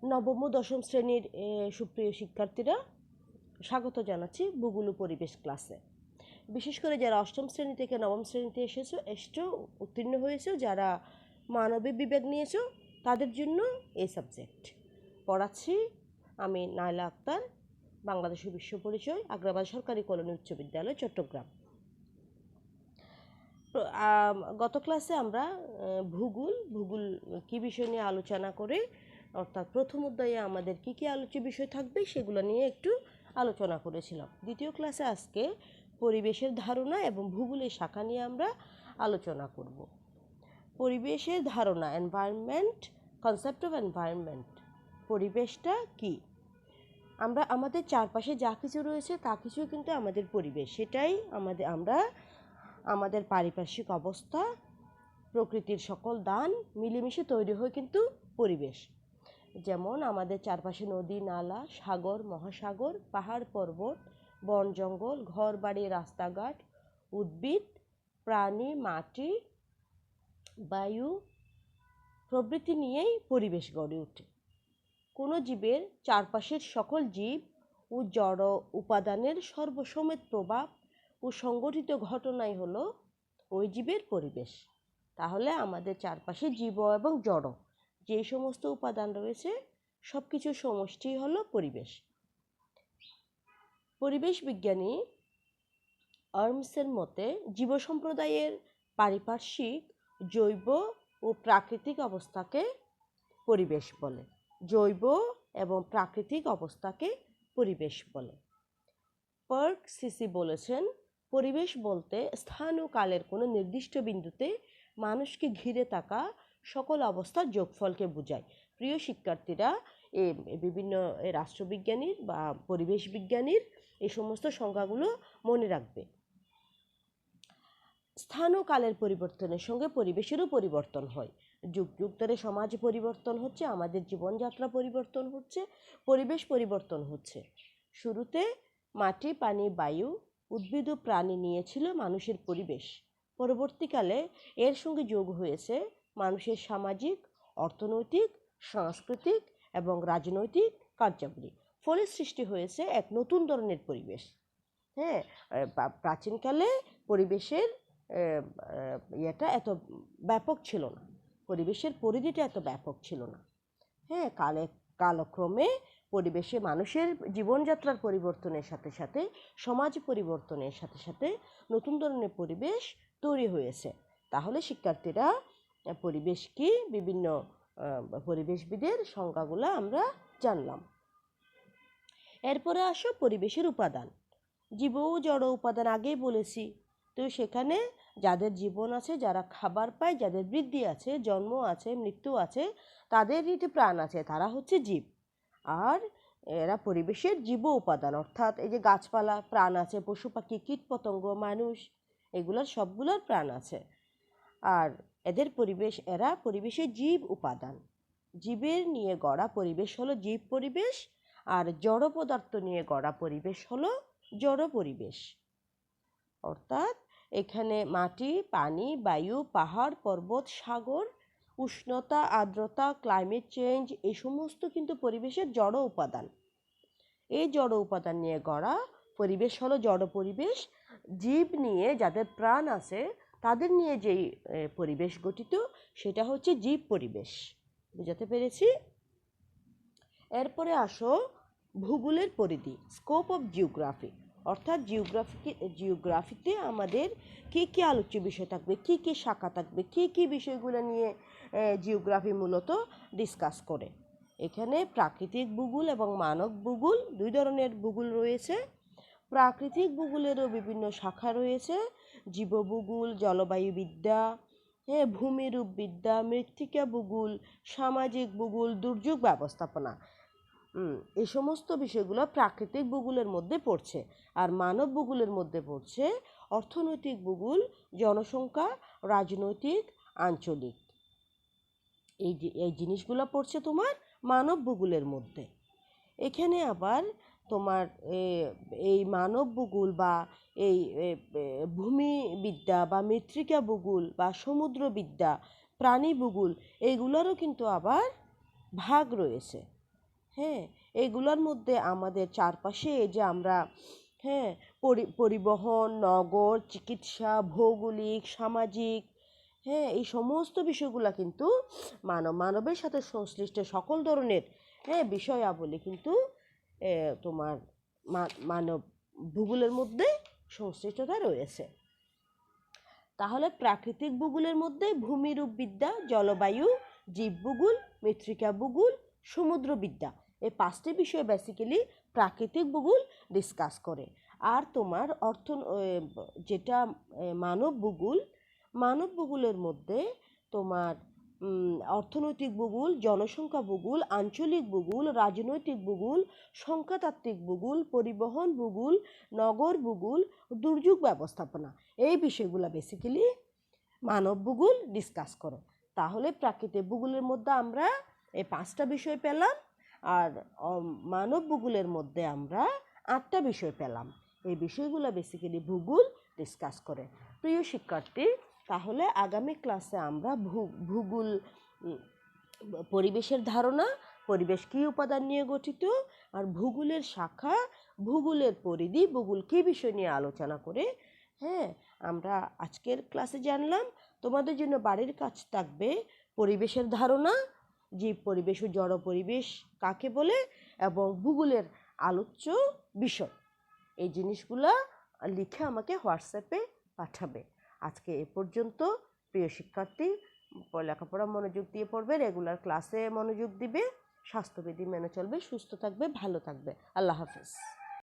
নবম ও দশম শ্রেণীর সুপ্রিয় শিক্ষার্থীরা, স্বাগত জানাচ্ছি ভূগোল ও পরিবেশ ক্লাসে। বিশেষ করে যারা অষ্টম শ্রেণী থেকে নবম শ্রেণীতে এসছো উত্তীর্ণ হয়েছো, যারা মানবিক বিভাগ নিয়েছো, তাদের জন্য এই সাবজেক্ট পড়াচ্ছি আমি নাইলা আক্তার, বাংলাদেশের বিশ্ব পরিচয়, আগ্রাবাদ সরকারি কলোনি উচ্চ বিদ্যালয়, চট্টগ্রাম। গত ক্লাসে আমরা ভূগোল কী বিষয় নিয়ে আলোচনা করে, অর্থাৎ প্রথম অধ্যায়ে আমাদের কী কী আলোচ্য বিষয় থাকবে সেগুলো নিয়ে একটু আলোচনা করেছিলাম। দ্বিতীয় ক্লাসে আজকে পরিবেশের ধারণা এবং ভূগোলের শাখা নিয়ে আমরা আলোচনা করব। পরিবেশের ধারণা, এনভায়রনমেন্ট, কনসেপ্ট অফ এনভায়রনমেন্ট। পরিবেশটা কি? আমাদের চারপাশে যা কিছু রয়েছে তা কিছুই কিন্তু আমাদের পরিবেশ। সেটাই আমাদের পারিপার্শ্বিক অবস্থা, প্রকৃতির সকল দান মিলেমিশে তৈরি হয় কিন্তু পরিবেশ। যেমন আমাদের চারপাশে নদী, নালা, সাগর, মহাসাগর, পাহাড় পর্বত, বন জঙ্গল, ঘর বাড়ি, রাস্তাঘাট, উদ্ভিদ, প্রাণী, মাটি, বায়ু প্রভৃতি নিয়েই পরিবেশ গড়ে ওঠে। কোনো জীবের চারপাশের সকল জীব ও জড় উপাদানের সর্বসমেত প্রভাব ও সংগঠিত ঘটনাই হলো ওই জীবের পরিবেশ। তাহলে আমাদের চারপাশে জীব এবং জড় যে সমস্ত উপাদান রয়েছে সব কিছুর সমষ্টি হলো পরিবেশ। পরিবেশ বিজ্ঞানী আর্মসের মতে জীব সম্প্রদায়ের পারিপার্শ্বিক, জৈব ও প্রাকৃতিক অবস্থাকে পরিবেশ বলে। জৈব এবং প্রাকৃতিক অবস্থাকে পরিবেশ বলে। পার্ক সিসি বলেছেন, পরিবেশ বলতে স্থান ও কালের কোনো নির্দিষ্ট বিন্দুতে মানুষকে ঘিরে থাকা সকল অবস্থার যোগফলকে বোঝায়। প্রিয় শিক্ষার্থীরা, বিভিন্ন রাষ্ট্রবিজ্ঞানীর বা পরিবেশ বিজ্ঞানীর এই সমস্ত সংজ্ঞাগুলো মনে রাখবে। স্থান ও কালের পরিবর্তনের সঙ্গে পরিবেশেরও পরিবর্তন হয়। যুগ যুগ ধরে সমাজ পরিবর্তন হচ্ছে, আমাদের জীবনযাত্রা পরিবর্তন হচ্ছে, পরিবেশ পরিবর্তন হচ্ছে। শুরুতে মাটি, পানি, বায়ু, উদ্ভিদ ও প্রাণী নিয়েছিল মানুষের পরিবেশ। পরবর্তীকালে এর সঙ্গে যোগ হয়েছে মানুষের সামাজিক, অর্থনৈতিক, সাংস্কৃতিক এবং রাজনৈতিক কার্যাবলী। ফলে সৃষ্টি হয়েছে এক নতুন ধরনের পরিবেশ। প্রাচীনকালে পরিবেশের ইয়েটা এত ব্যাপক ছিল না, পরিবেশের পরিধিটা এত ব্যাপক ছিল না। কালক্রমে পরিবেশে মানুষের জীবনযাত্রার পরিবর্তনের সাথে সাথে, সমাজ পরিবর্তনের সাথে সাথে নতুন ধরনের পরিবেশ তৈরি হয়েছে। তাহলে শিক্ষার্থীরা, পরিবেশ কি, বিভিন্ন পরিবেশবিদের সংজ্ঞাগুলো আমরা জানলাম। এরপরে আসো পরিবেশের উপাদান। জীব ও জড় উপাদান আগেই বলেছি। তো সেখানে যাদের জীবন আছে, যারা খাবার পায়, যাদের বৃদ্ধি আছে, জন্ম আছে, মৃত্যু আছে, তাদের রীতি প্রাণ আছে, তারা হচ্ছে জীব। আর এরা পরিবেশের জীব উপাদান, অর্থাৎ এই যে গাছপালা প্রাণ আছে, পশু পাখি, কীট পতঙ্গ, মানুষ, এগুলোর সবগুলোর প্রাণ আছে। আর এরা পরিবেশের জীব উপাদান। জীবের নিয়ে গড়া পরিবেশ হলো জীব পরিবেশ, আর জড় পদার্থ নিয়ে গড়া পরিবেশ হলো জড় পরিবেশ। অর্থাৎ এখানে মাটি, পানি, বায়ু, পাহাড়, পর্বত, সাগর, উষ্ণতা, আর্দ্রতা, ক্লাইমেট চেঞ্জ, এই সমস্ত কিন্তু পরিবেশের জড় উপাদান। এই জড় উপাদান নিয়ে গড়া পরিবেশ হলো জড় পরিবেশ। জীব নিয়ে, যাদের প্রাণ আছে, তাদের নিয়ে যেই পরিবেশ গঠিত, সেটা হচ্ছে জীব পরিবেশ। বুঝাতে পেরেছি? এরপরে আসো ভূগোলের পরিধি, স্কোপ অফ জিওগ্রাফি। অর্থাৎ জিওগ্রাফিতে আমাদের কী কী আলোচ্য বিষয় থাকবে, কী কী শাখা থাকবে, কী কী বিষয়গুলো নিয়ে জিওগ্রাফি মূলত ডিসকাস করে। এখানে প্রাকৃতিক ভূগোল এবং মানব ভূগোল, দুই ধরনের ভূগোল রয়েছে। প্রাকৃতিক ভূগোলেরও বিভিন্ন শাখা রয়েছে, জীবভূগোল, জলবায়ুবিদ্যা, ভূমিরূপবিদ্যা, মৃত্তিকা ভূগোল, সামাজিক ভূগোল, দুর্যোগ ব্যবস্থাপনা। এই সমস্ত বিষয়গুলো প্রাকৃতিক ভূগোলের মধ্যে পড়ছে। আর মানব ভূগোলের মধ্যে পড়ছে অর্থনৈতিক ভূগোল, জনসংখ্যা, রাজনৈতিক, আঞ্চলিক। এই জিনিসগুলো পড়ছে তোমার মানব ভূগোলের মধ্যে। এখানে আবার তোমার এই মানব ভূগোল বা এই ভূমিবিদ্যা বা মৃত্তিকা ভূগোল বা সমুদ্রবিদ্যা, প্রাণী ভূগোল, এইগুলোরও কিন্তু আবার ভাগ রয়েছে। হ্যাঁ, এগুলোর মধ্যে আমাদের চারপাশে এই যে আমরা, হ্যাঁ, পরিবহন, নগর, চিকিৎসা, ভৌগোলিক, সামাজিক, হ্যাঁ, এই সমস্ত বিষয়গুলা কিন্তু মানবের সাথে সংশ্লিষ্ট সকল ধরনের, হ্যাঁ, বিষয়াবলী কিন্তু তোমার মানব ভূগোলের মধ্যে সংশ্লিষ্টতা রয়েছে। তাহলে প্রাকৃতিক ভূগোলের মধ্যে ভূমিরূপবিদ্যা, জলবায়ু, জীবভূগোল, মৃত্তিকা ভূগোল, সমুদ্রবিদ্যা, এই 5টি বিষয় বেসিক্যালি প্রাকৃতিক ভূগোল ডিসকাস করে। আর তোমার যেটা মানব ভূগোলের মধ্যে তোমার অর্থনৈতিক ভূগোল, জনসংখ্যা ভূগোল, আঞ্চলিক ভূগোল, রাজনৈতিক ভূগোল, সংখ্যাতাত্ত্বিক ভূগোল, পরিবহন ভূগোল, নগর ভূগোল, দুর্যোগ ব্যবস্থাপনা, এই বিষয়গুলো বেসিক্যালি মানব ভূগোল ডিসকাস করে। তাহলে প্রাকৃতিক ভূগোলের মধ্যে আমরা এই 5টা বিষয় পেলাম, আর মানব ভূগোলের মধ্যে আমরা 8টা বিষয় পেলাম। এই বিষয়গুলো বেসিক্যালি ভূগোল ডিসকাস করে। প্রিয় শিক্ষার্থী, তাহলে আগামী ক্লাসে আমরা ভূগোল, পরিবেশের ধারণা, পরিবেশ কী উপাদান নিয়ে গঠিত, আর ভূগোলের শাখা, ভূগোলের পরিধি, ভূগোল কী বিষয় নিয়ে আলোচনা করে, হ্যাঁ, আমরা আজকের ক্লাসে জানলাম। তোমাদের জন্য বাড়ির কাজ থাকবে পরিবেশের ধারণা, জীব পরিবেশ ও জড় পরিবেশ কাকে বলে, এবং ভূগোলের আলোচ্য বিষয়। এই জিনিসগুলা লিখে আমাকে হোয়াটসঅ্যাপে পাঠাবে। আজকে এ পর্যন্ত। প্রিয় শিক্ষার্থী, লেখাপড়া মনোযোগ দিয়ে পড়বে, রেগুলার ক্লাসে মনোযোগ দিবে, স্বাস্থ্যবিধি মেনে চলবে, সুস্থ থাকবে, ভালো থাকবে। আল্লাহ হাফেজ।